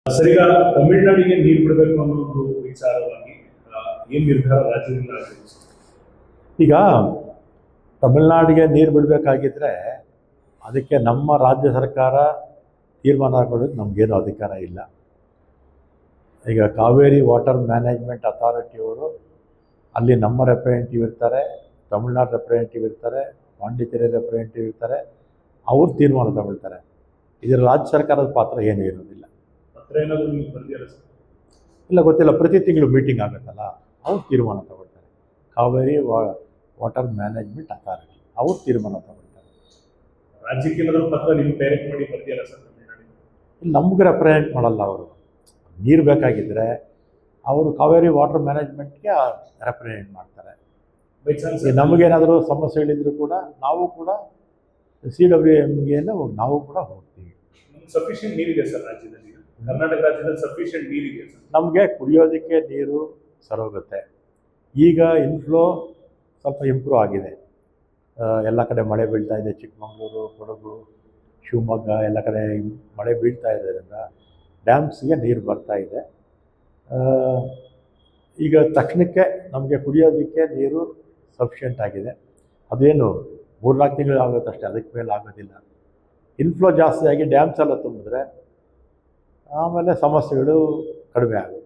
Sir, ಈಗ ತಮಿಳುನಾಡಿಗೆ ನೀರು ಬಿಡಬೇಕು ಅನ್ನೋ ಒಂದು ವಿಚಾರವಾಗಿ ಏನ್ ನಿರ್ಧಾರ ರಾಜ್ಯದಿಂದ ಆಗಿದೆ? ಈಗ ತಮಿಳುನಾಡಿಗೆ ನೀರು ಬಿಡಬೇಕಾಗಿದ್ದರೆ ಅದಕ್ಕೆ ನಮ್ಮ ರಾಜ್ಯ ಸರ್ಕಾರ ತೀರ್ಮಾನ ಕೊಡೋದು ನಮಗೇನು ಅಧಿಕಾರ ಇಲ್ಲ. ಈಗ ಕಾವೇರಿ ವಾಟರ್ ಮ್ಯಾನೇಜ್ಮೆಂಟ್ ಅಥಾರಿಟಿಯವರು ಅಲ್ಲಿ ನಮ್ಮ ರೆಪ್ರೆಸೆಂಟೇಟಿವ್ ಇರ್ತಾರೆ, ತಮಿಳ್ನಾಡು ರೆಪ್ರೆಸೆಂಟೇಟಿವ್ ಇರ್ತಾರೆ, ಪಾಂಡಿಚೇರಿ ರೆಪ್ರೆಸೆಂಟೇಟಿವ್ ಇರ್ತಾರೆ, ಅವ್ರು ತೀರ್ಮಾನ ತಗೊಳ್ತಾರೆ. ಇದರ ರಾಜ್ಯ ಸರ್ಕಾರದ ಪಾತ್ರ ಏನೂ ಇರೋದಿಲ್ಲ. ಇಲ್ಲ, ಗೊತ್ತಿಲ್ಲ. ಪ್ರತಿ ತಿಂಗಳು ಮೀಟಿಂಗ್ ಆಗುತ್ತಲ್ಲ, ಅವ್ರು ತೀರ್ಮಾನ ತಗೊಳ್ತಾರೆ. ಕಾವೇರಿ ವಾಟರ್ ಮ್ಯಾನೇಜ್ಮೆಂಟ್ ಅಥಾರಿಟಿ ಅವ್ರು ತೀರ್ಮಾನ ತಗೊಳ್ತಾರೆ. ರಾಜ್ಯಕ್ಕೆ ಪತ್ರ ನೀವು ಡೈರೆಕ್ಟ್ ಮಾಡಿ ಬರ್ತೀರಾ ಸರ್? ಇಲ್ಲಿ ನಮ್ಗೆ ರೆಪ್ರೆಸೆಂಟ್ ಮಾಡಲ್ಲ. ಅವರು ನೀರು ಬೇಕಾಗಿದ್ದರೆ ಅವರು ಕಾವೇರಿ ವಾಟರ್ ಮ್ಯಾನೇಜ್ಮೆಂಟ್ಗೆ ರೆಪ್ರೆಸೆಂಟ್ ಮಾಡ್ತಾರೆ. ನಮಗೇನಾದರೂ ಸಮಸ್ಯೆಗಳಿದ್ರು ಕೂಡ ನಾವು ಕೂಡ CWMಗೆ ನಾವು ಕೂಡ ಹೋಗ್ತೀವಿ. ಸಫಿಷಿಯಂಟ್ ನೀರಿದೆ ಸರ್ ರಾಜ್ಯದಲ್ಲಿ? ಕರ್ನಾಟಕ ರಾಜ್ಯದಲ್ಲಿ ಸಫಿಷಿಯಂಟ್ ನೀರಿದೆ ಸರ್? ನಮಗೆ ಕುಡಿಯೋದಕ್ಕೆ ನೀರು ಸರೋಗುತ್ತೆ. ಈಗ ಇನ್ಫ್ಲೋ ಸ್ವಲ್ಪ ಇಂಪ್ರೂವ್ ಆಗಿದೆ. ಎಲ್ಲ ಕಡೆ ಮಳೆ ಬೀಳ್ತಾ ಇದೆ. ಚಿಕ್ಕಮಗಳೂರು, ಕೊಡಗು, ಶಿವಮೊಗ್ಗ ಎಲ್ಲ ಕಡೆ ಮಳೆ ಬೀಳ್ತಾ ಇರೋದ್ರಿಂದ ಡ್ಯಾಮ್ಸ್ಗೆ ನೀರು ಬರ್ತಾ ಇದೆ. ಈಗ ತಕ್ಷಣಕ್ಕೆ ನಮಗೆ ಕುಡಿಯೋದಕ್ಕೆ ನೀರು ಸಫಿಷಿಯೆಂಟ್ ಆಗಿದೆ. ಅದೇನು 3-4 ತಿಂಗಳು ಆಗುತ್ತಷ್ಟೇ, ಅದಕ್ಕೆ ಮೇಲೆ ಆಗೋದಿಲ್ಲ. ಇನ್ಫ್ಲೋ ಜಾಸ್ತಿ ಆಗಿ ಡ್ಯಾಮ್ಸ್ ಎಲ್ಲ ತುಂಬಿದ್ರೆ ಆಮೇಲೆ ಸಮಸ್ಯೆಗಳು ಕಡಿಮೆ ಆಗುತ್ತೆ.